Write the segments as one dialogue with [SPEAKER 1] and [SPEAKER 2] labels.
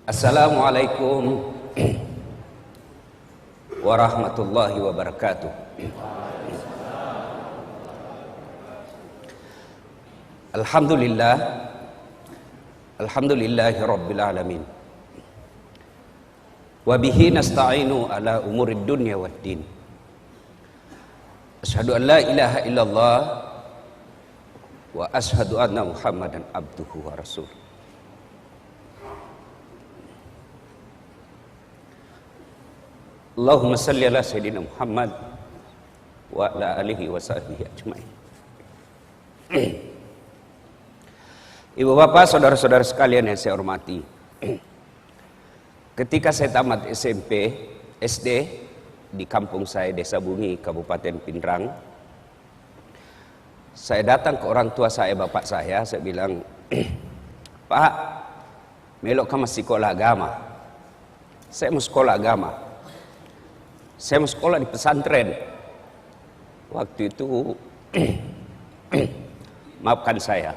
[SPEAKER 1] Assalamualaikum warahmatullahi wabarakatuh. Alhamdulillah, alhamdulillahi rabbil alamin. Wa bihi nasta'inu ala umurid dunya waddin. Asyhadu an la ilaha illallah wa asyhadu anna Muhammadan abduhu wa rasuluh. Allahumma salli ala sayyidina Muhammad wa ala alihi wa sahbihi ajmain. Ibu bapak, saudara-saudara sekalian yang saya hormati, ketika saya tamat SMP, SD di kampung saya, Desa Bungi, Kabupaten Pindrang, saya datang ke orang tua saya, bapak saya bilang, Pak, melok ke sekolah agama. Saya mau sekolah agama. Saya mau sekolah di pesantren. Waktu itu, maafkan saya,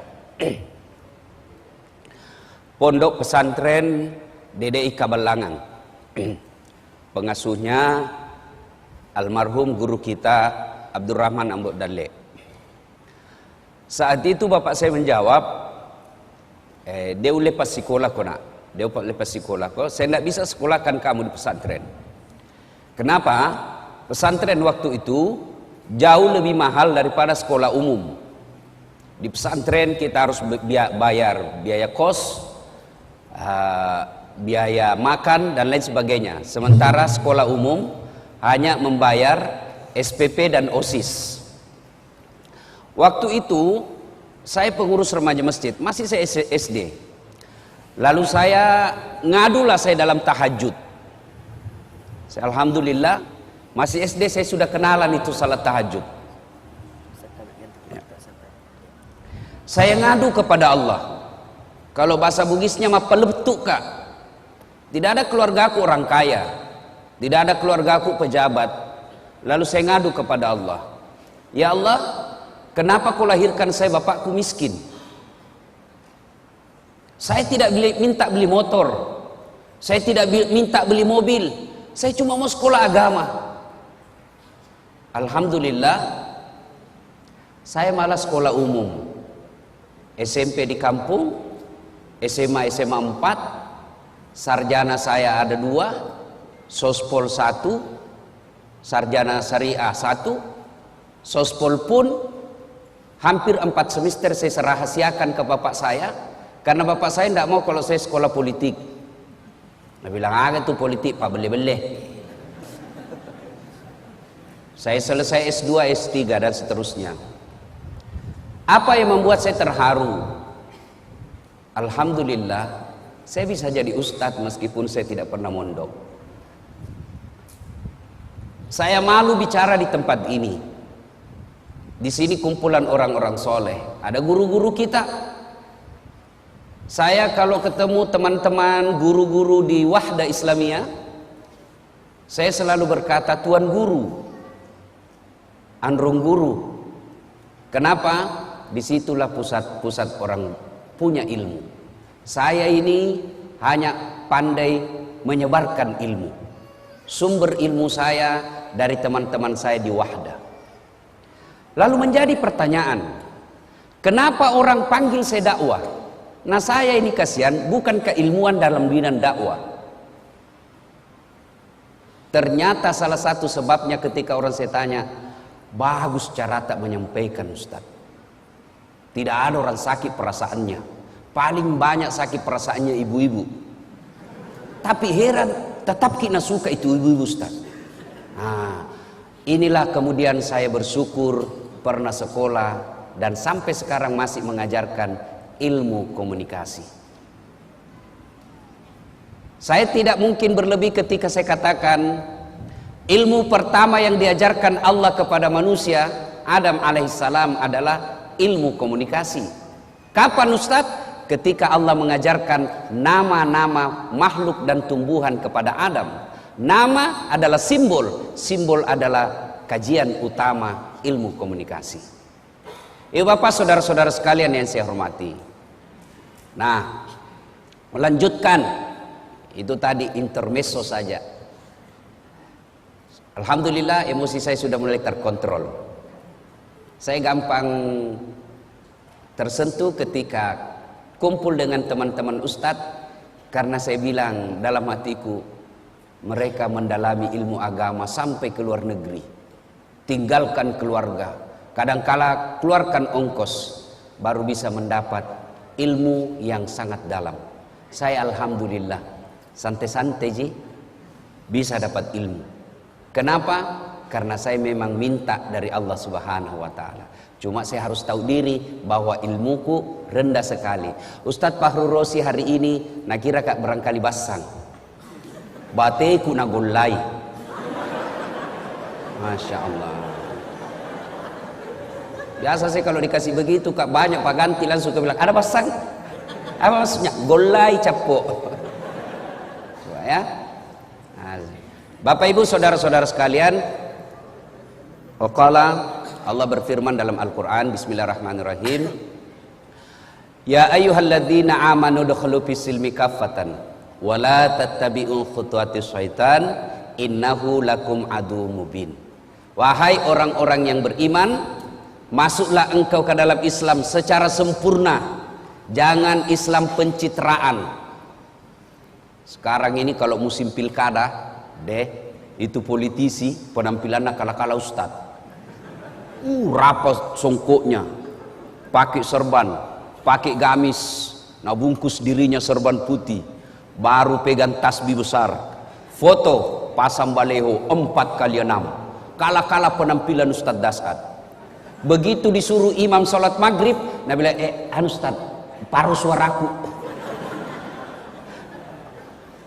[SPEAKER 1] Pondok Pesantren DDI Kabalangan. Pengasuhnya almarhum guru kita Abdurrahman Ambok Dalle. Saat itu bapak saya menjawab, dia lepas sekolah ko nak. Dia lepas sekolah ko, saya tidak bisa sekolahkan kamu di pesantren. Kenapa? Pesantren waktu itu jauh lebih mahal daripada sekolah umum. Di pesantren kita harus bayar biaya kos, biaya makan dan lain sebagainya. Sementara sekolah umum hanya membayar SPP dan OSIS. Waktu itu saya pengurus remaja masjid, masih saya SD. Lalu saya ngadulah saya dalam tahajud. Alhamdulillah masih SD saya sudah kenalan itu salat tahajud. Saya ngadu kepada Allah. Kalau bahasa Bugisnya mah peletuk kak. Tidak ada keluarga aku orang kaya, tidak ada keluarga aku pejabat. Lalu saya ngadu kepada Allah, ya Allah, kenapa kau lahirkan saya bapakku miskin? Saya tidak minta beli motor, saya tidak minta beli mobil, saya cuma mau sekolah agama. Alhamdulillah, saya malah sekolah umum, SMP di kampung, SMA 4, sarjana saya ada 2, sospol 1, sarjana syariah 1, sospol pun hampir 4 semester saya rahasiakan ke bapak saya, karena bapak saya tidak mau kalau saya sekolah politik. Dia bilang, itu politik pak, boleh-boleh. Saya selesai S2, S3 dan seterusnya. Apa yang membuat saya terharu? Alhamdulillah, saya bisa jadi ustadz meskipun saya tidak pernah mondok. Saya malu bicara di tempat ini. Di sini kumpulan orang-orang soleh, ada guru-guru kita. Saya kalau ketemu teman-teman guru-guru di Wahda Islamiyah, saya selalu berkata Tuan Guru, Androng Guru. Kenapa? Disitulah pusat-pusat orang punya ilmu. Saya ini hanya pandai menyebarkan ilmu. Sumber ilmu saya dari teman-teman saya di Wahda. Lalu menjadi pertanyaan, kenapa orang panggil saya dakwah? Nah saya ini kasihan, bukan keilmuan dalam bidang dakwah. Ternyata salah satu sebabnya ketika orang saya tanya, bagus cara tak menyampaikan Ustaz. Tidak ada orang sakit perasaannya. Paling banyak sakit perasaannya ibu-ibu. Tapi heran, tetap kita suka itu ibu-ibu Ustaz. Nah, inilah kemudian saya bersyukur pernah sekolah dan sampai sekarang masih mengajarkan ilmu komunikasi. Saya tidak mungkin berlebih ketika saya katakan ilmu pertama yang diajarkan Allah kepada manusia Adam alaihissalam adalah ilmu komunikasi. Kapan Ustaz? Ketika Allah mengajarkan nama-nama makhluk dan tumbuhan kepada Adam. Nama adalah simbol, simbol adalah kajian utama ilmu komunikasi. Ibu bapak saudara-saudara sekalian yang saya hormati. Nah, melanjutkan Itu tadi intermezzo saja. Alhamdulillah emosi saya sudah mulai terkontrol. Saya gampang tersentuh ketika kumpul dengan teman-teman ustadz, karena saya bilang dalam hatiku, mereka mendalami ilmu agama sampai ke luar negeri, tinggalkan keluarga, kadangkala keluarkan ongkos, baru bisa mendapat ilmu yang sangat dalam. Saya alhamdulillah santai-santai ji bisa dapat ilmu. Kenapa? Karena saya memang minta dari Allah Subhanahu wa taala. Cuma saya harus tahu diri bahwa ilmuku rendah sekali. Ustadz Fahrul Rosi hari ini nak kira kak barangkali basang. Bateku nagolai. Masya Allah. Biasa sih kalau dikasih begitu kak banyak pak ganti langsung ke bilang ada basang. Apa maksudnya? Golai capok. Coba ya. Bapak Ibu saudara-saudara sekalian, waqala Allah berfirman dalam Al-Quran, bismillahirrahmanirrahim, ya ayyuhalladzina amanu dukhulu fis-silmi kaffatan wa la tattabi'u khutuwatis syaitan innahu lakum adu mubin. Wahai orang-orang yang beriman, masuklah engkau ke dalam Islam secara sempurna, jangan Islam pencitraan. Sekarang ini kalau musim pilkada itu politisi penampilannya kala-kala ustad, rapat songkoknya, pakai serban, pakai gamis, nah bungkus dirinya serban putih, baru pegang tasbih besar, foto pasang baleho 4x6, kala-kala penampilan Ustadz Dasad. Begitu disuruh imam sholat maghrib, nah bilang Ustad, paruh suaraku.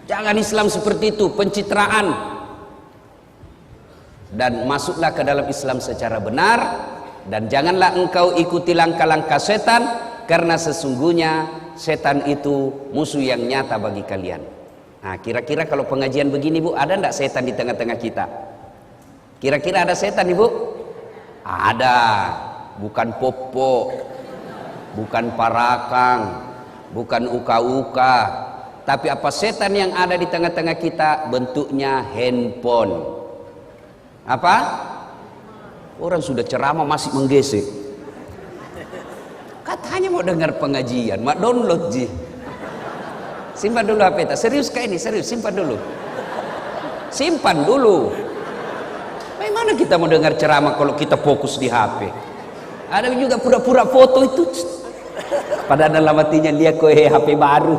[SPEAKER 1] Jangan Islam seperti itu, pencitraan. Dan masuklah ke dalam Islam secara benar, dan janganlah engkau ikuti langkah-langkah setan, karena sesungguhnya setan itu musuh yang nyata bagi kalian. Nah, kira-kira kalau pengajian begini Bu, ada enggak setan di tengah-tengah kita? Kira-kira ada setan Ibu? Ada. Bukan popo, bukan parakang, bukan uka-uka, tapi apa setan yang ada di tengah-tengah kita? Bentuknya handphone. Apa? Orang sudah ceramah masih menggesek. Katanya mau dengar pengajian, mak download ji. Simpan dulu HP ta. Serius kayak ini, serius, simpan dulu. Simpan dulu. Bagaimana kita mau dengar ceramah kalau kita fokus di HP? Ada juga pura-pura foto itu. Padahal dalam hatinya dia HP baru.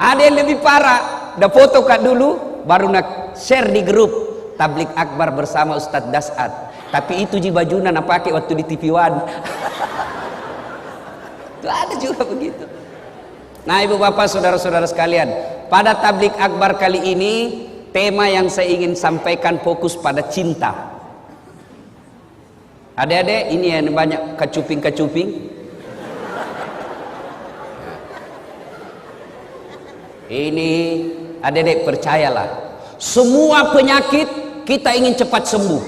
[SPEAKER 1] Ada yang lebih parah, udah foto kak dulu, baru nak share di grup Tablik Akbar bersama Ustadz Dasad. Tapi itu ji bajunya nak pakai waktu di TV One. Itu ada juga begitu. Nah ibu bapak saudara-saudara sekalian, pada Tablik Akbar kali ini tema yang saya ingin sampaikan fokus pada cinta. Adik-adik ini yang banyak kecuping-kecuping. Ini adik-adik percayalah, semua penyakit kita ingin cepat sembuh.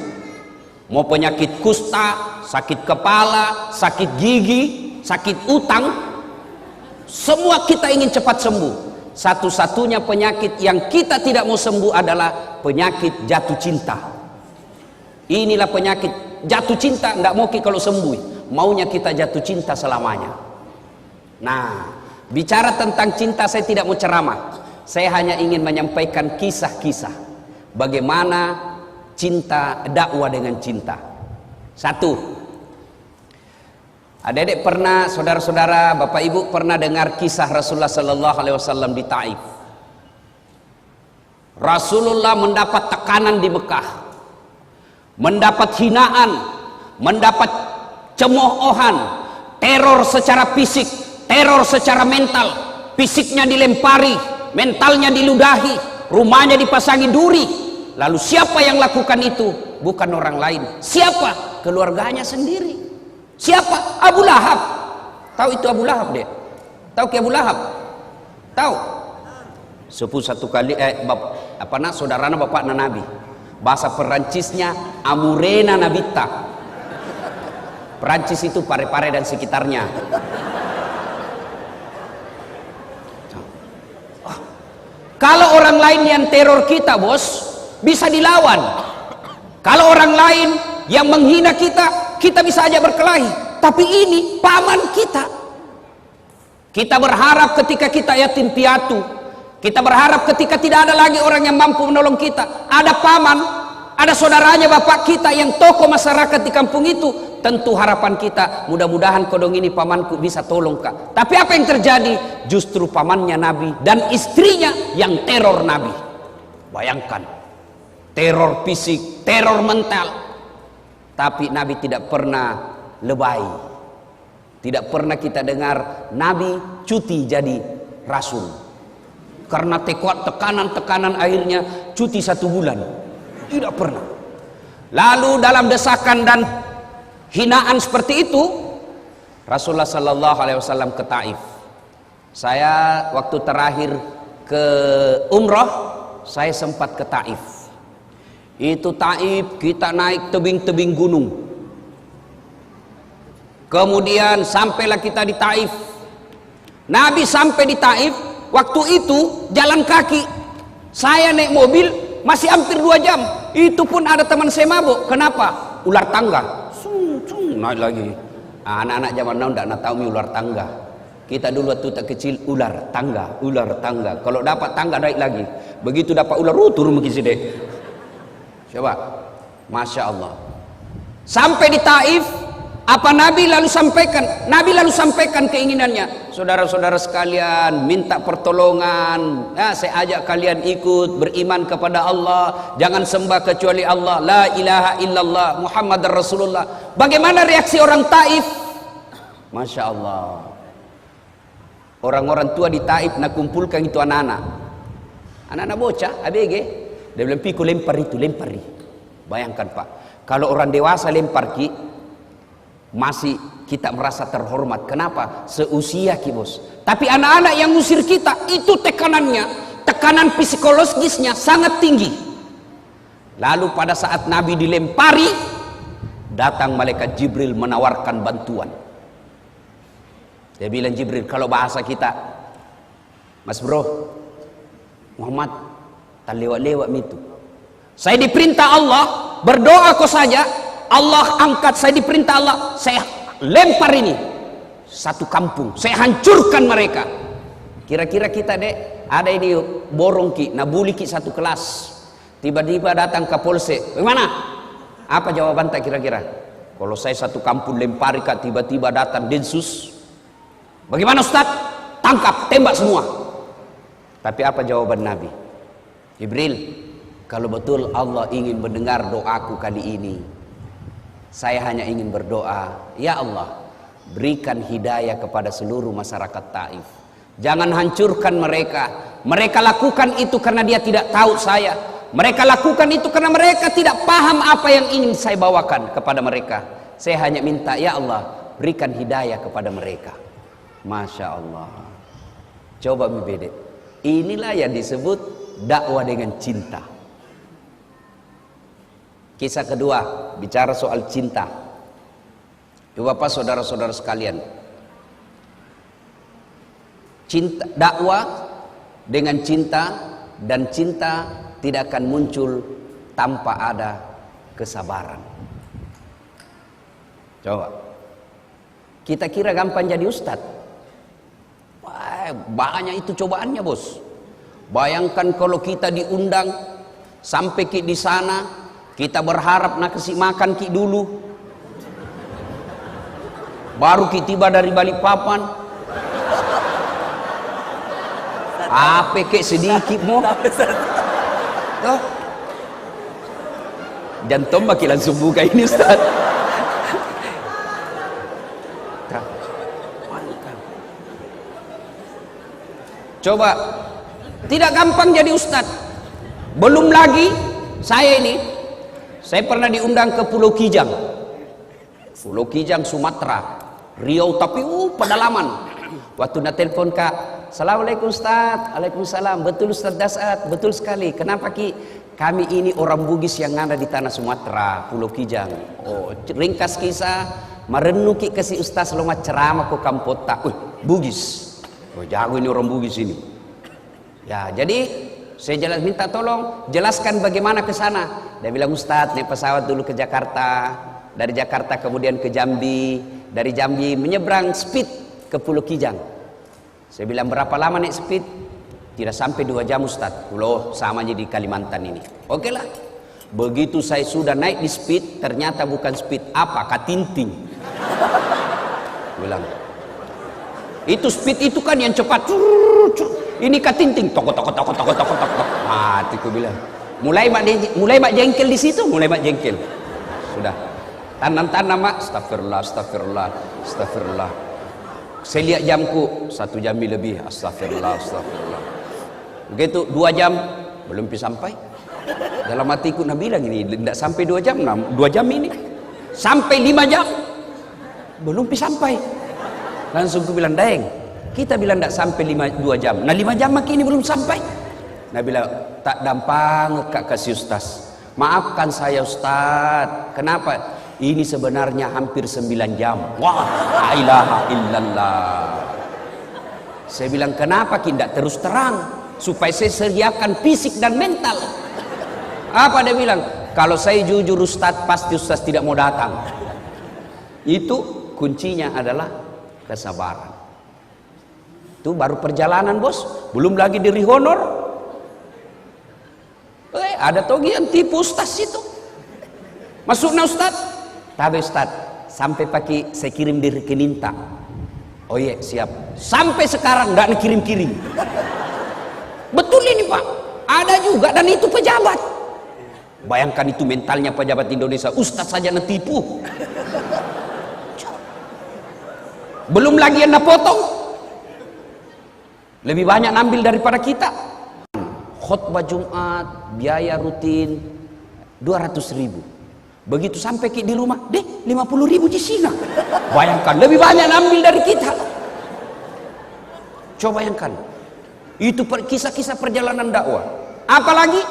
[SPEAKER 1] Mau penyakit kusta, sakit kepala, sakit gigi, sakit utang, semua kita ingin cepat sembuh. Satu-satunya penyakit yang kita tidak mau sembuh adalah penyakit jatuh cinta. Inilah penyakit jatuh cinta, tidak mau kalau sembuh, maunya kita jatuh cinta selamanya. Nah, bicara tentang cinta saya tidak mau ceramah. Saya hanya ingin menyampaikan kisah-kisah bagaimana cinta, dakwah dengan cinta. Satu, adik-adik pernah, saudara-saudara, bapak ibu pernah dengar kisah Rasulullah Sallallahu Alaihi Wasallam di Taif. Rasulullah mendapat tekanan di Mekah, mendapat hinaan, mendapat cemoohan, teror secara fisik, teror secara mental. Fisiknya dilempari, mentalnya diludahi, rumahnya dipasangi duri. Lalu siapa yang lakukan itu? Bukan orang lain. Siapa? Keluarganya sendiri. Siapa? Abu Lahab. Tahu itu Abu Lahab deh? Tahu ke Abu Lahab? Tahu? Sepuh satu kali saudarana bapakna Nabi. Bahasa Perancisnya Amurena Nabita. Perancis itu Pare-Pare dan sekitarnya. lain yang teror kita, bos, bisa dilawan. Kalau orang lain yang menghina kita, kita bisa aja berkelahi. Tapi ini paman kita. Kita berharap ketika kita yatim piatu, kita berharap ketika tidak ada lagi orang yang mampu menolong kita, ada paman, ada saudaranya bapak kita yang tokoh masyarakat di kampung itu. Tentu harapan kita, mudah-mudahan kodong ini pamanku bisa tolong kak. Tapi apa yang terjadi? Justru pamannya Nabi dan istrinya yang teror Nabi. Bayangkan, teror fisik, teror mental. Tapi Nabi tidak pernah lebay. Tidak pernah kita dengar Nabi cuti jadi rasul. Karena tekanan-tekanan akhirnya cuti 1 bulan. Tidak pernah. Lalu dalam desakan dan hinaan seperti itu, Rasulullah Sallallahu Alaihi Wasallam ke Taif. Saya waktu terakhir ke umrah, saya sempat ke Taif. Itu Taif, kita naik tebing-tebing gunung. Kemudian sampailah kita di Taif. Nabi sampai di Taif, waktu itu jalan kaki. Saya naik mobil masih hampir 2 jam. Itu pun ada teman saya mabuk. Kenapa? Ular tangga. Naik lagi. Anak-anak zaman now tidak tahu ular tangga. Kita dulu waktu tak kecil ular tangga, ular tangga. Kalau dapat tangga naik lagi. Begitu dapat ular turun begitu deh. Coba, masya Allah. Sampai di Taif, apa Nabi lalu sampaikan? Nabi lalu sampaikan keinginannya. Saudara-saudara sekalian, minta pertolongan. Ya, saya ajak kalian ikut beriman kepada Allah. Jangan sembah kecuali Allah. La ilaha illallah Muhammad Rasulullah. Bagaimana reaksi orang Taif? Masya Allah. Orang-orang tua di Taif nak kumpulkan itu anak-anak. Anak-anak bocah, ABG. Dia bilang, "Piku lempar itu, lempari." Bayangkan Pak, kalau orang dewasa lempar ki, masih kita merasa terhormat. Kenapa? Seusia ki bos. Tapi anak-anak yang ngusir kita, itu tekanannya, tekanan psikologisnya sangat tinggi. Lalu pada saat Nabi dilempari, datang malaikat Jibril menawarkan bantuan. Dia bilang, Jibril, kalau bahasa kita, Mas bro, Muhammad, tak lewat-lewat itu. Saya diperintah Allah, berdoa kau saja, Allah angkat. Saya diperintah Allah, saya lempar ini 1 kampung, saya hancurkan mereka. Kira-kira kita dek, ada ini borong ki, nabuli ki 1 kelas. Tiba-tiba datang ke polsek, bagaimana? Apa jawaban tak kira-kira? Kalau saya 1 kampung lempari kak, tiba-tiba datang Densus, bagaimana Ustaz? Tangkap, tembak semua. Tapi apa jawaban Nabi? Jibril, kalau betul Allah ingin mendengar doaku kali ini, saya hanya ingin berdoa, ya Allah, berikan hidayah kepada seluruh masyarakat Taif. Jangan hancurkan mereka. Mereka lakukan itu karena dia tidak tahu saya. Mereka lakukan itu karena mereka tidak paham apa yang ingin saya bawakan kepada mereka. Saya hanya minta, ya Allah, berikan hidayah kepada mereka. Masya Allah. Coba membeda. Inilah yang disebut dakwah dengan cinta. Kisah kedua, bicara soal cinta. Coba Bapak saudara-saudara sekalian, cinta, dakwah dengan cinta, dan cinta tidak akan muncul tanpa ada kesabaran. Coba, kita kira gampang jadi ustadz. Wah, banyak itu cobaannya bos. Bayangkan kalau kita diundang sampai ki di sana, kita berharap nak kasih makan ki dulu, baru ki tiba dari Balikpapan. Apa kek sedikit mo? Jantung makin langsung buka ini Ustaz. Coba, tidak gampang jadi ustadz. Belum lagi saya pernah diundang ke Pulau Kijang. Pulau Kijang Sumatera, Riau, tapi pedalaman. Waktu nak telepon kak, Assalamualaikum Ustaz. Waalaikumsalam. Betul Ustaz Dasat, betul sekali. Kenapa ki? Kami ini orang Bugis yang ada di tanah Sumatera, Pulau Kijang. Oh, ringkas kisah, merenung ki kasih Ustaz loma ceramah ko Kampota. Bugis. Oh, jago ini orang Bugis ini. Ya, jadi Saya minta tolong jelaskan bagaimana ke sana. Dia bilang, Ustadz naik pesawat dulu ke Jakarta, dari Jakarta kemudian ke Jambi, dari Jambi menyeberang speed ke Pulau Kijang. Saya bilang, berapa lama naik speed? Tidak sampai 2 jam Ustadz. Loh, sama aja di Kalimantan ini. Oke lah. Begitu saya sudah naik di speed, ternyata bukan speed, apa? Katinting. Bilang, itu speed itu kan yang cepat. Ini katinting. Tok. Matiku bilang. Mulai mak jengkel di situ, mulai mak jengkel. Sudah. Tanam mak. Astagfirullah. Saya lihat jamku, 1 jam lebih. Astagfirullah. Begitu 2 jam belum sampai. Dalam hatiku Nabi bilang ini tidak sampai 2 jam, 2 jam ini. Sampai 5 jam belum sampai. Langsung aku bilang, Daeng, kita bilang tidak sampai 2 jam. Nah 5 jam makin ini belum sampai. Nabi bilang, tak dampang kak kasih Ustaz. Maafkan saya Ustaz. Kenapa? Ini sebenarnya hampir 9 jam. Wah, la ilaha illallah. Saya bilang, kenapa tidak terus terang? Supaya saya sediakan fisik dan mental. Apa dia bilang? Kalau saya jujur Ustaz, pasti Ustaz tidak mau datang. Itu kuncinya adalah kesabaran. Itu baru perjalanan bos, belum lagi diri honor. Ada togi yang tipu Ustaz itu. Masuknya Ustaz, tapi Ustaz sampai pakai saya kirim di rekening tak. Oh iya siap. Sampai sekarang nggak kirim-kirim. Betul ini Pak, ada juga dan itu pejabat. Bayangkan itu mentalnya pejabat Indonesia, Ustaz saja netipu. Belum lagi yang potong. Lebih banyak ambil daripada kita. Khutbah Jumat, biaya rutin 200.000. Begitu sampai di rumah, 50.000 di sini. Bayangkan, lebih banyak ambil dari kita. Coba bayangkan. Itu kisah-kisah perjalanan dakwah. Apalagi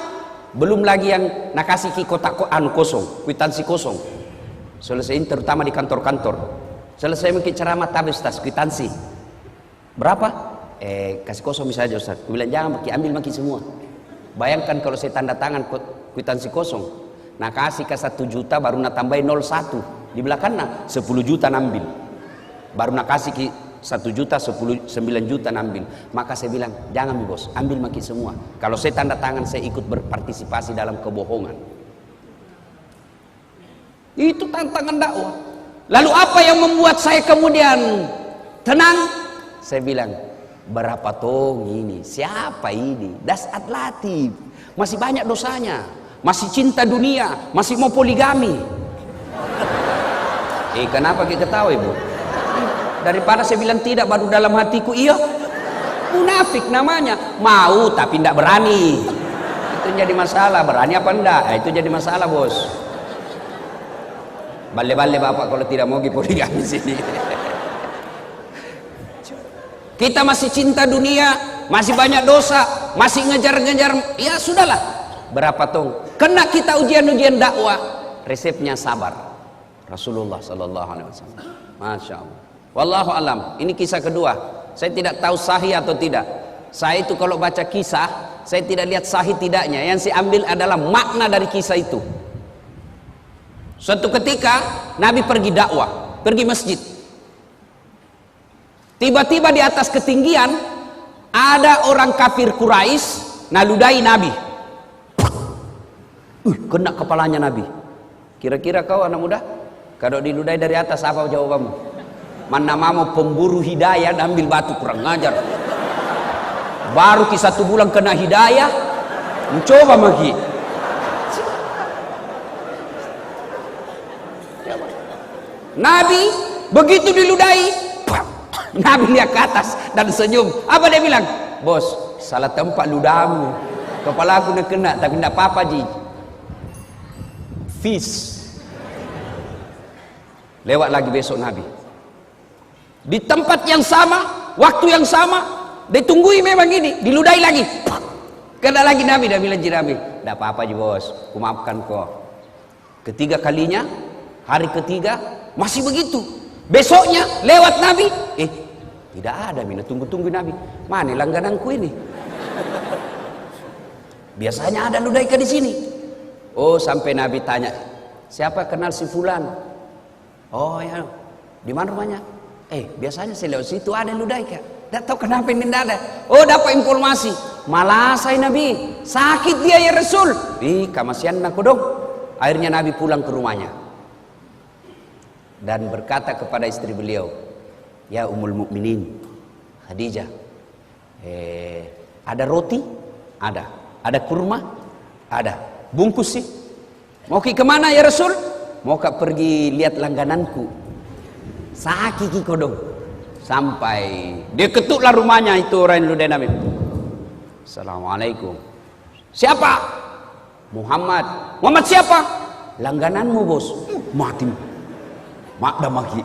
[SPEAKER 1] belum lagi yang nak kasih kotak kosong, kwitansi kosong. Selesai terutama di kantor-kantor. Selesai mungkin ceramah tabis tas kwitansi. Berapa? Kasih kosong misalnya Ustaz. Aku bilang jangan ambil semua. Bayangkan kalau saya tanda tangan kwitansi kosong. Nah kasih ke 1 juta baru nak tambahin 01. Di belakangnya 10 juta nambil. Baru nak kasih ke 1 juta 9 juta ambil. Maka saya bilang jangan bos, ambil semua. Kalau saya tanda tangan saya ikut berpartisipasi dalam kebohongan. Itu tantangan dakwah. Lalu apa yang membuat saya kemudian tenang? Saya bilang berapa tong ini? Siapa ini? Dasat Latif. Masih banyak dosanya. Masih cinta dunia, masih mau poligami. Kenapa kita ketawa ibu? Daripada saya bilang tidak baru dalam hatiku iya. Munafik namanya. Mau tapi tidak berani. Itu jadi masalah. Berani apa enggak? Itu jadi masalah bos. Bale-bale bapak kalau tidak mau poligami sini. Kita masih cinta dunia, masih banyak dosa, masih ngejar-ngejar. Ya sudahlah. Berapa tong? Kena kita ujian-ujian dakwah. Resepnya sabar. Rasulullah sallallahu alaihi wasallam. Masya Allah. Wallahu alam. Ini kisah kedua. Saya tidak tahu sahih atau tidak. Saya itu kalau baca kisah, saya tidak lihat sahih tidaknya. Yang saya ambil adalah makna dari kisah itu. Suatu ketika Nabi pergi dakwah, pergi masjid. Tiba-tiba di atas ketinggian ada orang kafir Quraisy naludai Nabi. Kena kepalanya Nabi. Kira-kira kau anak muda, kalau diludai dari atas apa jawabanmu? Mana mau pemburu hidayah ambil batu, kurang ngajar. Baru 1 bulan kena hidayah, mencoba lagi. Nabi begitu diludai, Nabi lihat ke atas dan senyum. Apa dia bilang? Bos, salah tempat ludahmu. Kepala aku nak kena, tapi tidak apa-apa ji. Fish. Lewat lagi besok Nabi. Di tempat yang sama, waktu yang sama, ditunggui memang ini, diludai lagi. Kena lagi Nabi, dah bilang Nabi, tidak apa-apa ji bos, aku maafkan kau. Ketiga kalinya, hari ketiga masih begitu. Besoknya lewat Nabi, tidak ada mina, tunggu-tunggu Nabi. Mana langgananku ini? Biasanya ada ludaika di sini. Oh, sampai Nabi tanya, siapa kenal si fulan? Oh ya, di mana rumahnya? Biasanya saya lewat situ ada ludaika. Tidak tahu kenapa ini tidak ada. Oh, dapat informasi. Malah saya Nabi, sakit dia ya Rasul. Kamasian aku dong. Akhirnya Nabi pulang ke rumahnya dan berkata kepada istri beliau, ya Ummul Mukminin Khadijah, ada roti? Ada. Ada kurma? Ada. Bungkus sih. Mau kemana ya Rasul? Mau pergi lihat langgananku. Sakit kodong. Sampai dia ketuklah rumahnya itu orang yang ludah Nabi. Assalamualaikum. Siapa? Muhammad. Muhammad siapa? Langgananmu bos. Mati. Mak dah maki.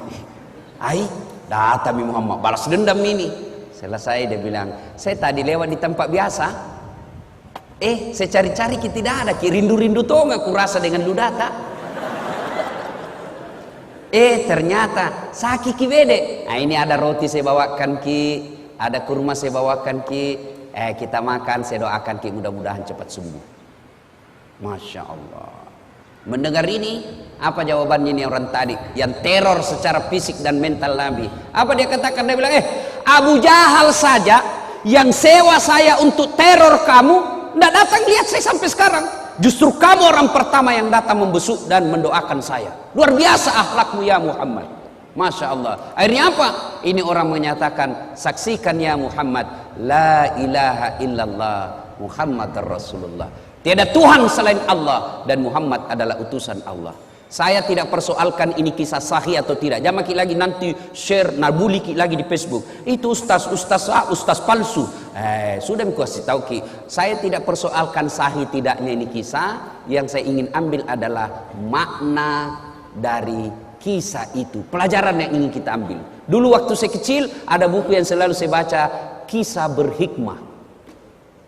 [SPEAKER 1] Datang Muhammad balas dendam ini. Selesai dia bilang, saya tadi lewat di tempat biasa. Saya cari-cari tidak ada. Rindu-rindu tuh nggak kurasa dengan ludata. Ternyata sakit ki bede. Nah, ini ada roti saya bawakan ki, ada kurma saya bawakan ki. Kita makan, saya doakan ki mudah-mudahan cepat sembuh. Masya Allah. Mendengar ini, apa jawabannya ini orang tadi yang teror secara fisik dan mental Nabi? Apa dia katakan? Dia bilang, Abu Jahal saja yang sewa saya untuk teror kamu, tidak datang lihat saya sampai sekarang. Justru kamu orang pertama yang datang membesuk dan mendoakan saya. Luar biasa akhlakmu ya Muhammad. Masya Allah. Akhirnya apa? Ini orang menyatakan, saksikan ya Muhammad, la ilaha illallah Muhammad Rasulullah. Tiada Tuhan selain Allah dan Muhammad adalah utusan Allah. Saya tidak persoalkan ini kisah sahih atau tidak. Jangan lagi nanti share nabuli lagi di Facebook. Itu ustaz palsu. Sudah aku kasih tahu ki. Saya tidak persoalkan sahih tidaknya ini kisah. Yang saya ingin ambil adalah makna dari kisah itu. Pelajaran yang ingin kita ambil. Dulu waktu saya kecil ada buku yang selalu saya baca, kisah berhikmah.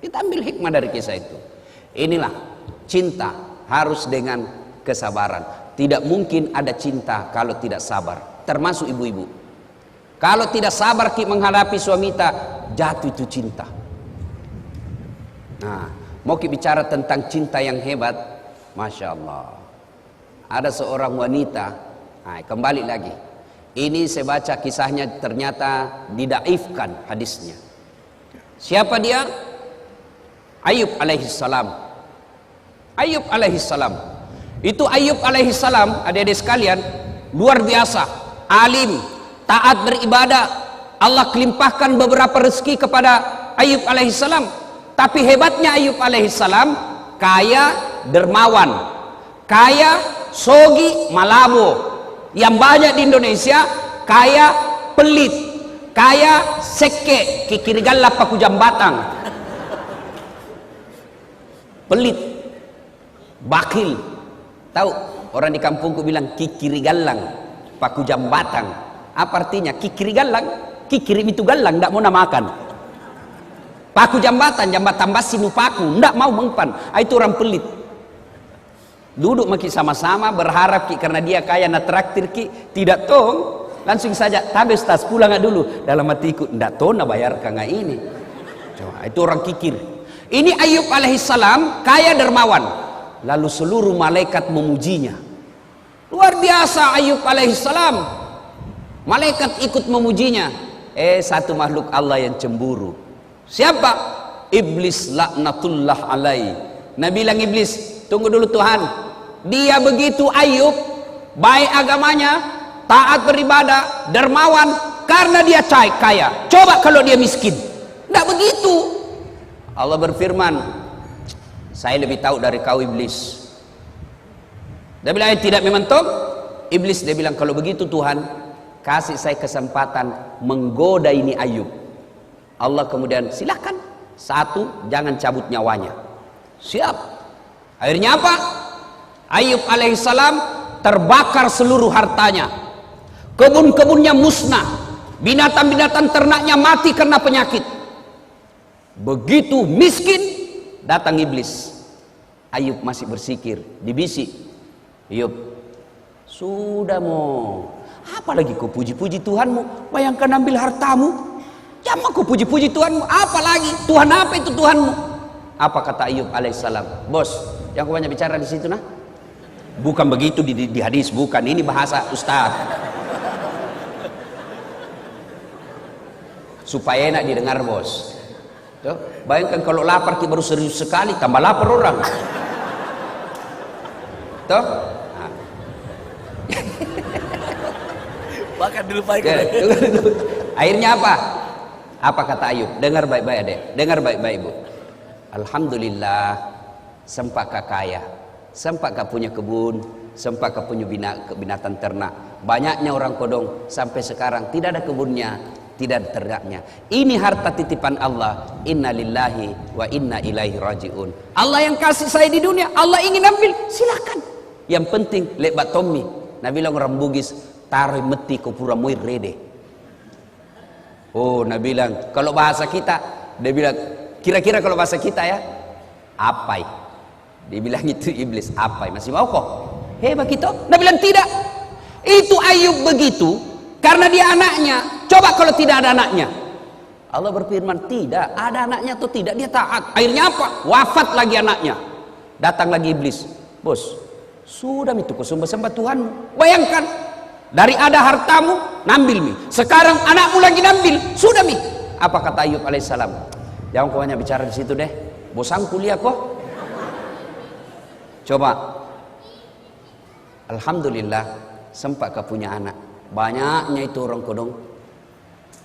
[SPEAKER 1] Kita ambil hikmah dari kisah itu. Inilah cinta harus dengan kesabaran. Tidak mungkin ada cinta kalau tidak sabar. Termasuk ibu-ibu. Kalau tidak sabar menghadapi suami kita, jatuh itu cinta. Nah, mau bicara tentang cinta yang hebat, Masya Allah. Ada seorang wanita, kembali lagi. Ini saya baca kisahnya, ternyata didaifkan hadisnya. Siapa dia? Ayub alaihissalam. Ayub alaihissalam. Itu Ayub alaihissalam, adik-adik sekalian, luar biasa, alim, taat beribadah. Allah kelimpahkan beberapa rezeki kepada Ayub alaihissalam. Tapi hebatnya Ayub alaihissalam, kaya dermawan, kaya sogi malabo. Yang banyak di Indonesia, kaya pelit, kaya seke, kikirigalla paku jambatang. Pelit, bakil. Tahu orang di kampungku bilang kikiri galang, paku jambatang. Apa artinya? Kikiri galang, kikiri itu galang, tidak mau namakan. Paku jambatan basi nupaku, tidak mau mengpan. Itu orang pelit. Duduk maki sama-sama berharap karena dia kaya na traktir tidak tong. Langsung saja tabes tas pulang dulu. Dalam hatiku tidak tong na bayar kanga ini. Coba, itu orang kikir. Ini Ayub alaihissalam kaya dermawan. Lalu seluruh malaikat memujinya. Luar biasa Ayub alaihissalam. Malaikat ikut memujinya. Satu makhluk Allah yang cemburu. Siapa? Iblis laknatullah alaihi. Nabi bilang Iblis, tunggu dulu Tuhan. Dia begitu Ayub, baik agamanya, taat beribadah, dermawan, karena dia kaya. Coba kalau dia miskin. Tidak begitu. Allah berfirman, saya lebih tahu dari kau Iblis. Dia bilang tidak mementok. Iblis dia bilang kalau begitu Tuhan, kasih saya kesempatan menggoda ini Ayub. Allah kemudian silakan. Satu, jangan cabut nyawanya. Siap. Akhirnya apa? Ayub alaihissalam terbakar seluruh hartanya. Kebun-kebunnya musnah. Binatang-binatang ternaknya mati karena penyakit. Begitu miskin, datang Iblis. Ayub masih bersikir, dibisik. Ayub, sudah mau. Apalagi kau puji-puji Tuhanmu? Bayangkan ambil hartamu. Jangan kau puji-puji Tuhanmu. Apalagi Tuhan apa itu Tuhanmu? Apa kata Ayub alaihissalam? Bos, yang kau banyak bicara di situ nah? Bukan begitu di hadis, bukan. Ini bahasa Ustaz. Supaya enak didengar, bos. Tuh, bayangkan kalau lapar kita baru serius sekali, tambah lapar orang. Tuh. Nah.
[SPEAKER 2] Makan dulu Pak.
[SPEAKER 1] Akhirnya apa? Apa kata Ayub? Dengar baik-baik adek. Dengar baik-baik ibu. Alhamdulillah, sempat kaya, sempat punya kebun, sempat punya binatang ternak. Banyaknya orang kodong sampai sekarang tidak ada kebunnya, tidak ada ternaknya. Ini harta titipan Allah. Inna lillahi wa inna ilaihi rajiun. Allah yang kasih saya di dunia, Allah ingin ambil, silakan. Yang penting lebat Tommy. Nabi bilang orang Bugis, taruh meti ke pura moir rede. Oh, Nabi bilang kalau bahasa kita, dia bilang kira-kira kalau bahasa kita ya, apai. Dia bilang itu iblis, apai. Masih mau kok? Hebat gitu. Nabi bilang tidak. Itu Ayub begitu karena dia anaknya. Coba kalau tidak ada anaknya. Allah berfirman, tidak ada anaknya atau tidak, dia taat. Akhirnya apa? Wafat lagi anaknya. Datang lagi iblis. Bos, sudah itu kau sembah Tuhanmu. Bayangkan, dari ada hartamu, nambil mi. Sekarang anakmu lagi nambil, sudah mi. Apa kata Ayub alaihissalam? Jangan kau banyak bicara di situ deh. Bosan kuliah kok. Coba. Alhamdulillah, sempat kau punya anak. Banyaknya itu orang kodong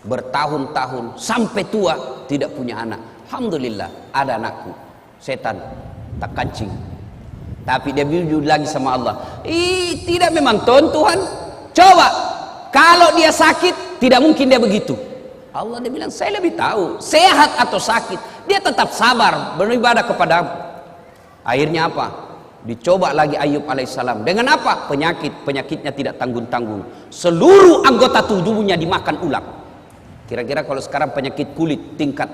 [SPEAKER 1] bertahun-tahun sampai tua tidak punya anak. Alhamdulillah, ada anakku. Setan tak kancing. Tapi dia jujur lagi sama Allah. Tidak memang Tuhan. Coba, kalau dia sakit, tidak mungkin dia begitu. Allah dia bilang, saya lebih tahu, sehat atau sakit. Dia tetap sabar, beribadah kepadamu. Akhirnya apa? Dicoba lagi Ayub alaihissalam. Dengan apa? Penyakitnya tidak tanggung-tanggung. Seluruh anggota tubuhnya dimakan ulang. Kira-kira kalau sekarang penyakit kulit tingkat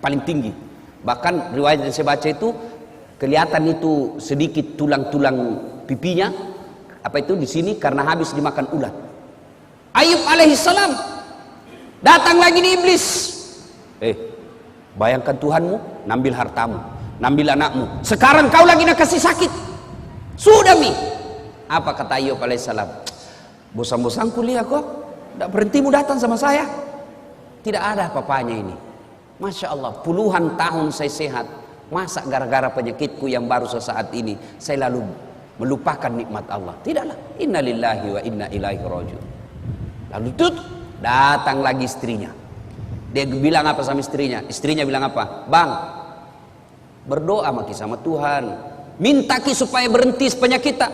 [SPEAKER 1] paling tinggi. Bahkan riwayat yang saya baca itu, kelihatan itu sedikit tulang-tulang pipinya. Apa itu di sini karena habis dimakan ulat. Ayub alaihissalam datang lagi di iblis. Bayangkan Tuhanmu nambil hartamu, nambil anakmu. Sekarang kau lagi nak kasih sakit. Sudah mi. Apa kata Ayub alaihissalam? Bosan-bosan kuliah kok. Tak berhentimu datang sama saya. Tidak ada apa-apanya ini. Masya Allah, puluhan tahun saya sehat. Masa gara-gara penyakitku yang baru sesaat ini saya lalu melupakan nikmat Allah? Tidaklah. Inna lillahi wa inna ilaihi rajiun. Lalu datang lagi istrinya. Dia bilang apa sama istrinya? Istrinya bilang apa? Bang, berdoa maki sama Tuhan, minta ki supaya berhenti penyakit kita.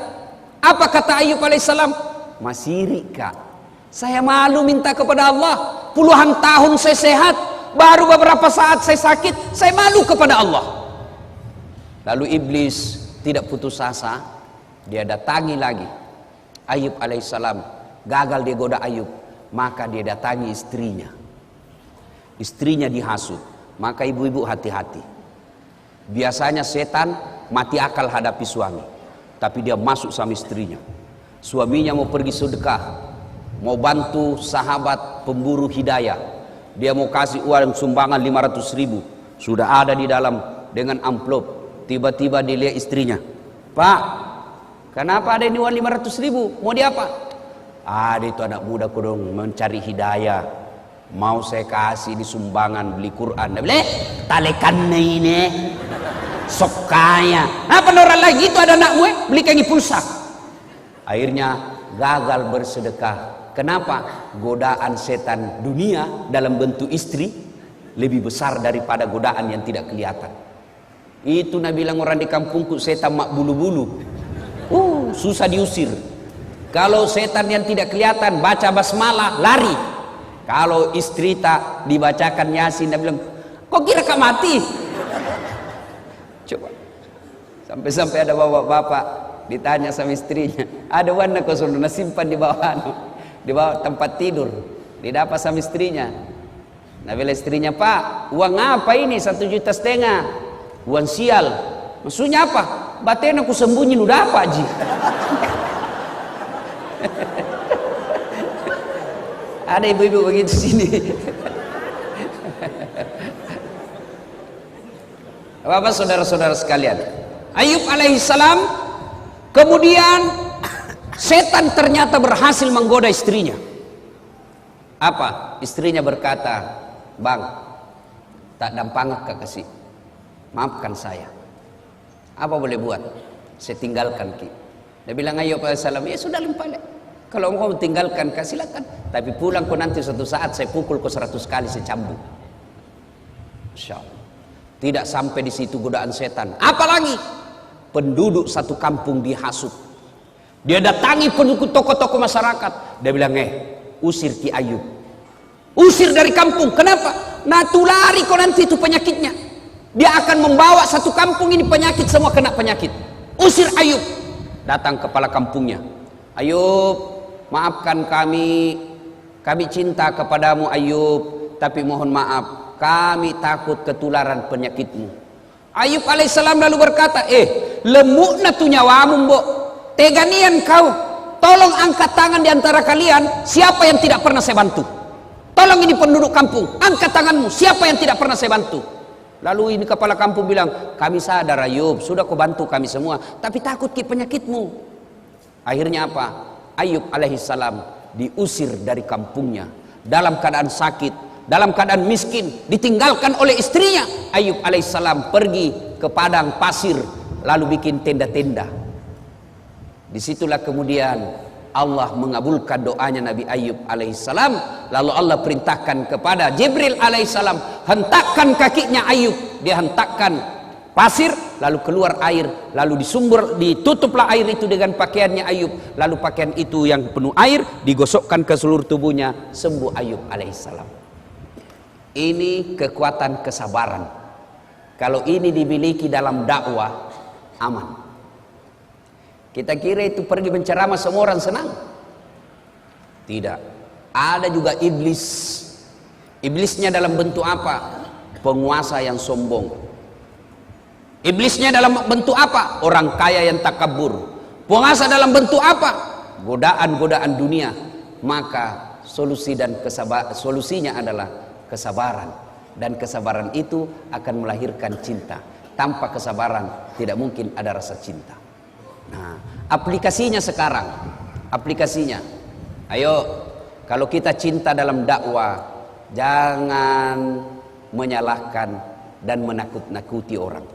[SPEAKER 1] Apa kata Ayub alaihissalam? Masih kak, saya malu minta kepada Allah. Puluhan tahun saya sehat, baru beberapa saat saya sakit, saya malu kepada Allah. Lalu iblis tidak putus asa, dia datangi lagi Ayub alaihissalam. Gagal dia goda Ayub, maka dia datangi istrinya. Istrinya dihasut. Maka ibu-ibu hati-hati. Biasanya setan mati akal hadapi suami, tapi dia masuk sama istrinya. Suaminya mau pergi sedekah, mau bantu sahabat pemburu hidayah, dia mau kasih uang sumbangan 500.000, sudah ada di dalam dengan amplop. Tiba-tiba dilihat istrinya, Pak, kenapa ada ini uang 500.000? Mau dia apa? Ada itu anak muda kodong mencari hidayah, mau saya kasih di sumbangan beli Quran. Boleh talekan ini sok kaya. Apa orang lagi itu ada anak gue beli kangi pulsa. Akhirnya gagal bersedekah. Kenapa? Godaan setan dunia dalam bentuk istri lebih besar daripada godaan yang tidak kelihatan. Itu Nabi bilang orang di kampungku setan mak bulu-bulu. Susah diusir. Kalau setan yang tidak kelihatan baca basmalah lari. Kalau istri tak dibacakan Yasin, dia bilang, kok kira kak mati? Coba. Sampai-sampai ada bapak-bapak ditanya sama istrinya, ada warna kau suruh simpan di bawah tempat tidur. Didapat sama istrinya. Nah bila istrinya, Pak, uang apa ini 1,5 juta? Uang sial. Maksudnya apa? Batin aku sembunyi udah apa Ji? Ada ibu-ibu begitu sini. Bapak saudara-saudara sekalian, Ayub alaihissalam, kemudian setan ternyata berhasil menggoda istrinya. Apa? Istrinya berkata, "Bang, tak dampang ke kasih, maafkan saya. Apa boleh buat? Saya tinggalkan ki." Dia bilang Ayub alaihissalam, "Ya sudah limpah. Kalau engkau tinggalkan, silakan. Tapi pulang kau nanti suatu saat saya pukul kau 100 kali, saya cambuk." Masya Allah. Tidak sampai di situ godaan setan. Apalagi penduduk satu kampung dihasut. Dia datangi penduduk tokoh-tokoh masyarakat. Dia bilang, usir Ki Ayub. Usir dari kampung. Kenapa? Nah, tulari kau nanti itu penyakitnya. Dia akan membawa satu kampung ini penyakit, semua kena penyakit. Usir Ayub. Datang kepala kampungnya. Ayub, maafkan kami. Kami cinta kepadamu Ayub. Tapi mohon maaf, kami takut ketularan penyakitmu. Ayub alaihissalam lalu berkata, lemukna tu nyawamu mbok. Teganian kau. Tolong angkat tangan di antara kalian. Siapa yang tidak pernah saya bantu? Tolong ini penduduk kampung. Angkat tanganmu. Siapa yang tidak pernah saya bantu? Lalu ini kepala kampung bilang, kami sadar Ayub, sudah kau bantu kami semua. Tapi takut ki penyakitmu. Akhirnya apa? Ayub alaihissalam diusir dari kampungnya. Dalam keadaan sakit, dalam keadaan miskin, ditinggalkan oleh istrinya. Ayub alaihissalam pergi ke padang pasir, lalu bikin tenda-tenda. Disitulah kemudian Allah mengabulkan doanya Nabi Ayub alaihissalam. Lalu Allah perintahkan kepada Jibril alaihissalam, hentakkan kakinya Ayub. Dia hentakkan pasir, lalu keluar air, lalu ditutuplah air itu dengan pakaiannya Ayub. Lalu pakaian itu yang penuh air digosokkan ke seluruh tubuhnya, sembuh Ayub alaihissalam. Ini kekuatan kesabaran. Kalau ini dimiliki dalam dakwah, aman. Kita kira itu pergi menceramah semua orang senang. Tidak. Ada juga iblis. Iblisnya dalam bentuk apa? Penguasa yang sombong. Iblisnya dalam bentuk apa? Orang kaya yang takabur. Penguasa dalam bentuk apa? Godaan-godaan dunia. Maka solusinya adalah kesabaran. Dan kesabaran itu akan melahirkan cinta. Tanpa kesabaran tidak mungkin ada rasa cinta. Nah, aplikasinya sekarang, aplikasinya, ayo, kalau kita cinta dalam dakwah, jangan menyalahkan dan menakut-nakuti orang.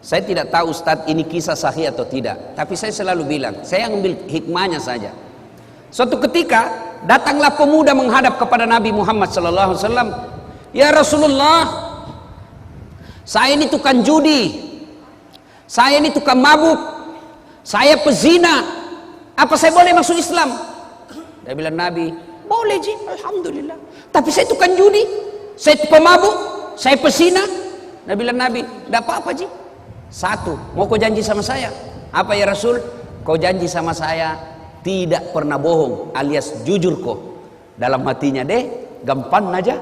[SPEAKER 1] Saya tidak tahu Ustadz ini kisah sahih atau tidak, tapi saya selalu bilang, saya ambil hikmahnya saja. Suatu ketika datanglah pemuda menghadap kepada Nabi Muhammad SAW. Ya Rasulullah, saya ini tukang judi. Saya ini tukang mabuk, saya pezina, apa saya boleh masuk Islam? Dia bilang Nabi, boleh ji, alhamdulillah. Tapi saya tukang judi, saya pemabuk, saya pezina. Dia bilang Nabi, tidak apa-apa ji. Satu, mau kau janji sama saya? Apa ya Rasul? Kau janji sama saya tidak pernah bohong, alias jujur kau. Dalam hatinya deh, gampang aja.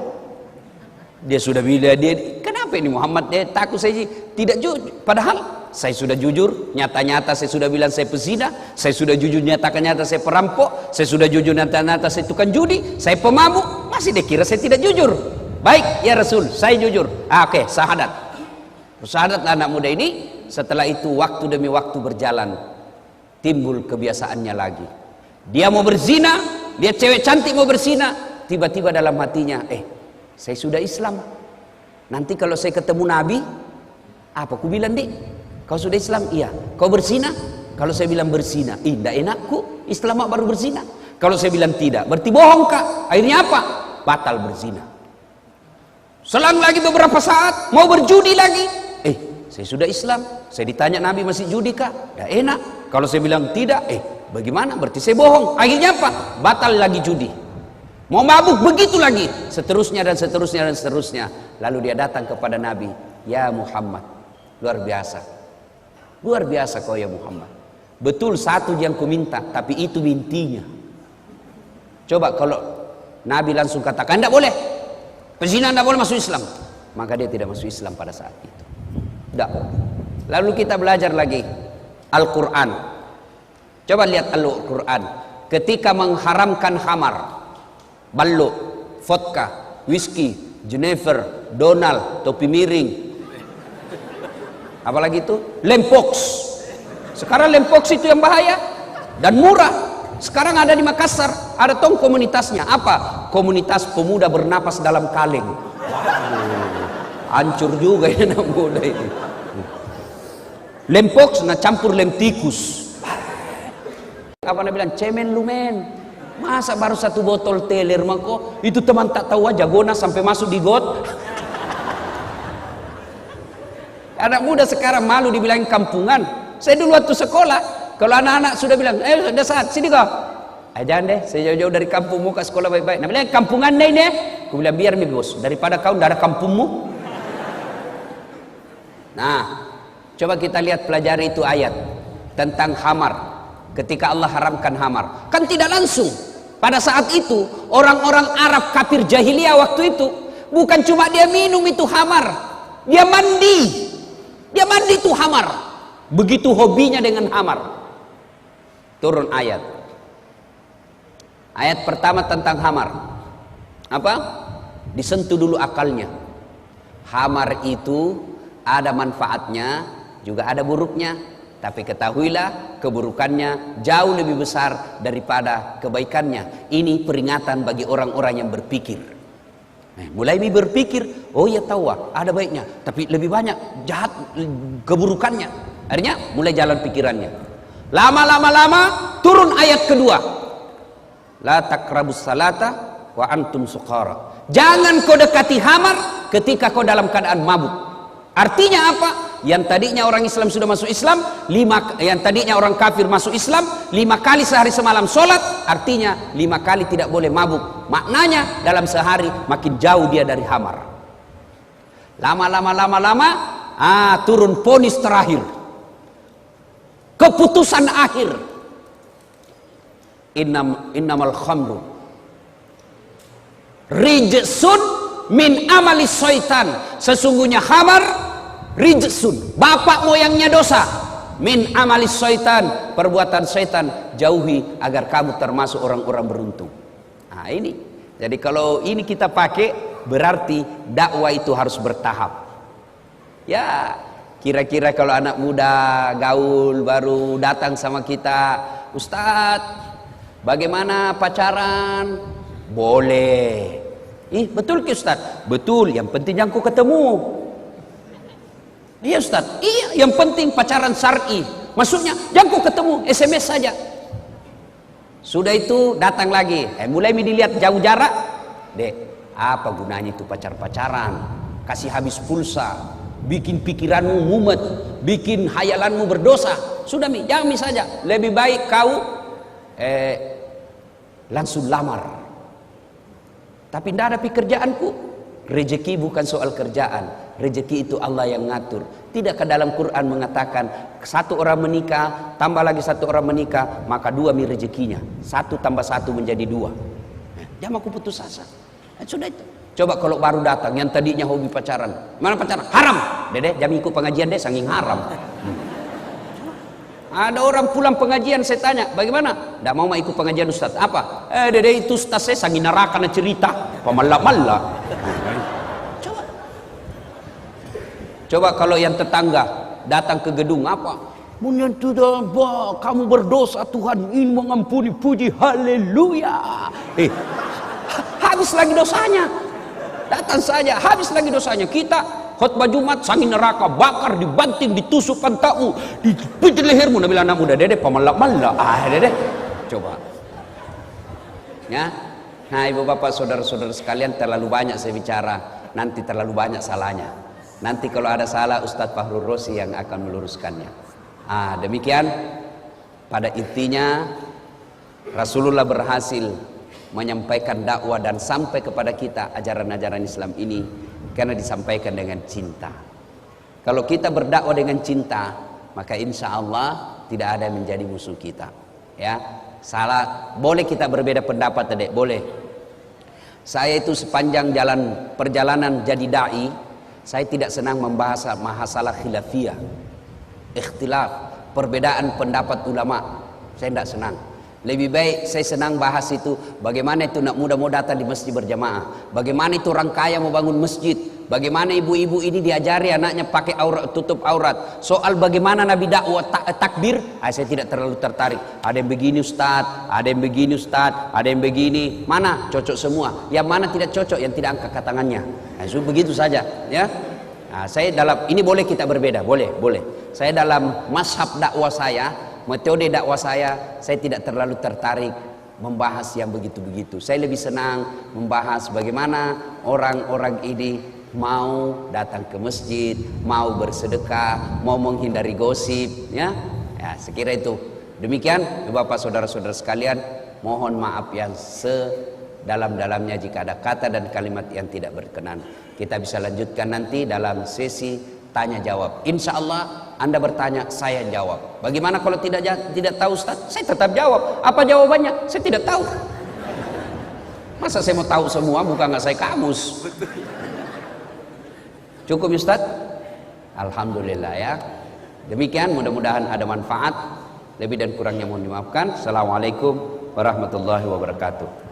[SPEAKER 1] Dia sudah bilang kenapa ini Muhammad dia takut saya ji? Tidak jujur, padahal saya sudah jujur, nyata-nyata saya sudah bilang saya pezina, saya sudah jujur nyata-nyata saya perampok, saya sudah jujur nyata-nyata saya tukang judi, saya pemabuk, masih dikira saya tidak jujur. Baik ya Rasul, saya jujur. Oke, syahadat. Syahadatlah anak muda ini. Setelah itu waktu demi waktu berjalan, timbul kebiasaannya lagi. Dia mau berzina, dia cewek cantik mau berzina, tiba-tiba dalam hatinya, saya sudah Islam. Nanti kalau saya ketemu Nabi, apa ku bilang dik? Kau sudah Islam? Iya. Kau berzina? Kalau saya bilang berzina, tidak enakku, Islam baru berzina. Kalau saya bilang tidak, berarti bohong kak. Akhirnya apa? Batal berzina. Selang lagi beberapa saat, mau berjudi lagi. Saya sudah Islam. Saya ditanya Nabi masih judi kak? Ya enak. Kalau saya bilang tidak, bagaimana? Berarti saya bohong. Akhirnya apa? Batal lagi judi. Mau mabuk begitu lagi. Seterusnya dan seterusnya dan seterusnya. Lalu dia datang kepada Nabi. Ya Muhammad, luar biasa. Luar biasa kau ya Muhammad. Betul satu yang ku minta, tapi itu intinya. Coba kalau Nabi langsung katakan tidak boleh, pezina tidak boleh masuk Islam, maka dia tidak masuk Islam pada saat itu. Tidak. Lalu kita belajar lagi Al-Quran. Coba lihat Al-Quran. Ketika mengharamkan khamar, ballo, vodka, whisky, Jennifer, Donald, topi miring. Apalagi itu? Lempox. Sekarang lempox itu yang bahaya dan murah. Sekarang ada di Makassar, ada tong komunitasnya. Apa? Komunitas pemuda bernapas dalam kaleng. Hancur juga ini anak muda ini. Lempox na campur lem tikus. Apa nak bilang? Cemen lu men. Masa baru satu botol teler mako? Itu teman tak tahu aja gona sampai masuk di got. Anak muda sekarang malu dibilang kampungan. Saya dulu waktu sekolah, kalau anak-anak sudah bilang, sudah saat sini kau. Jangan deh, saya jauh-jauh dari kampung muka sekolah baik-baik. Nah bilang kampungan deh ini. Aku bilang biar nih bos, daripada kau tidak ada kampungmu. Nah, coba kita lihat pelajari itu ayat tentang khamar. Ketika Allah haramkan khamar, kan tidak langsung. Pada saat itu orang-orang Arab kafir jahiliyah waktu itu bukan cuma dia minum itu khamar, dia mandi. Dia mandi itu khamar. Begitu hobinya dengan khamar. Turun ayat. Ayat pertama tentang khamar. Apa? Disentuh dulu akalnya. Khamar itu ada manfaatnya, juga ada buruknya. Tapi ketahuilah keburukannya jauh lebih besar daripada kebaikannya. Ini peringatan bagi orang-orang yang berpikir. Mulai berpikir, oh ya tahu ada baiknya, tapi lebih banyak jahat keburukannya. Akhirnya mulai jalan pikirannya. Lama turun ayat kedua. La taqrabus salata wa antum suqara. Jangan kau dekati khamar ketika kau dalam keadaan mabuk. Artinya apa? Yang tadinya orang Islam sudah masuk Islam, yang tadinya orang kafir masuk Islam, 5 kali sehari semalam sholat, artinya 5 kali tidak boleh mabuk. Maknanya dalam sehari makin jauh dia dari khamar. Lama turun vonis terakhir, keputusan akhir. Innamal khamru rijsun min amali syaitan. Sesungguhnya khamar rijsun, bapak moyangnya dosa. Min amali syaitan, perbuatan syaitan. Jauhi agar kamu termasuk orang-orang beruntung. Nah ini, jadi kalau ini kita pakai, berarti dakwah itu harus bertahap. Ya, kira-kira kalau anak muda gaul baru datang sama kita, Ustadz, bagaimana pacaran? Boleh. Betul ke Ustadz? Betul, yang penting yang ku ketemu. Iya Ustaz, iya yang penting pacaran syar'i. Maksudnya jangan kau ketemu, SMS saja. Sudah itu datang lagi, mulai dilihat jauh jarak. Dek, apa gunanya itu pacar-pacaran? Kasih habis pulsa, bikin pikiranmu mumet, bikin hayalanmu berdosa. Sudah jangan saja. Lebih baik kau langsung lamar. Tapi tidak ada pekerjaanku. Rezeki bukan soal kerjaan, rezeki itu Allah yang ngatur. Tidakkah dalam Quran mengatakan satu orang menikah tambah lagi satu orang menikah maka 2 rezekinya, 1 tambah 1 menjadi 2. Jangan aku putus asa. Sudah itu. Coba kalau baru datang yang tadinya hobi pacaran, mana pacaran? Haram. Dede, jangan ikut pengajian deh, saking haram. Ada orang pulang pengajian, saya tanya, bagaimana? Tidak mau ikut pengajian Ustaz. Apa? Dede itu Ustaz saya sangi neraka na cerita, pemalak-malak. Coba kalau yang tetangga datang ke gedung apa? Menyentuh kamu berdosa, Tuhan ingin mengampuni, puji haleluya. Habis lagi dosanya. Datang saja, habis lagi dosanya. Kita khutbah Jumat sangi neraka, bakar, dibanting, ditusuk pantatmu, dipijit lehermu. Nabi anak muda, dede pemalak-malak. Dede. Coba. Ya. Nah, ibu bapak, saudara-saudara sekalian, terlalu banyak saya bicara, nanti terlalu banyak salahnya. Nanti kalau ada salah Ustadz Fahrul Rosi yang akan meluruskannya. Demikian pada intinya Rasulullah berhasil menyampaikan dakwah dan sampai kepada kita ajaran-ajaran Islam ini karena disampaikan dengan cinta. Kalau kita berdakwah dengan cinta, maka insya Allah tidak ada yang menjadi musuh kita. Ya, salah boleh kita berbeda pendapat, Dek, boleh. Saya itu sepanjang perjalanan jadi dai, saya tidak senang membahas masalah khilafiyah, ikhtilaf, perbedaan pendapat ulama. Saya tidak senang. Lebih baik saya senang bahas itu, bagaimana itu nak muda mau datang di masjid berjamaah, bagaimana itu orang kaya mau bangun masjid, bagaimana ibu-ibu ini diajari anaknya pakai aurat, tutup aurat. Soal bagaimana Nabi dakwah takbir, saya tidak terlalu tertarik. Ada yang begini Ustaz, ada yang begini Ustaz, ada yang begini. Mana cocok semua? Yang mana tidak cocok? Yang tidak angkat tangannya. Nah, so, begitu saja, ya. Nah, saya dalam ini boleh kita berbeda, boleh. Saya dalam mazhab dakwah saya, metode dakwah saya tidak terlalu tertarik membahas yang begitu-begitu. Saya lebih senang membahas bagaimana orang-orang ini mau datang ke masjid, mau bersedekah, mau menghindari gosip, ya. Ya, sekira itu. Demikian, Bapak saudara-saudara sekalian, mohon maaf yang sedalam-dalamnya jika ada kata dan kalimat yang tidak berkenan. Kita bisa lanjutkan nanti dalam sesi tanya jawab. Insya Allah Anda bertanya, saya jawab. Bagaimana kalau tidak tahu Ustaz? Saya tetap jawab. Apa jawabannya? Saya tidak tahu. Masa saya mau tahu semua? Bukan nggak saya kamus. Cukup Ustaz? Alhamdulillah ya. Demikian, mudah-mudahan ada manfaat. Lebih dan kurangnya mohon dimaafkan. Assalamualaikum warahmatullahi wabarakatuh.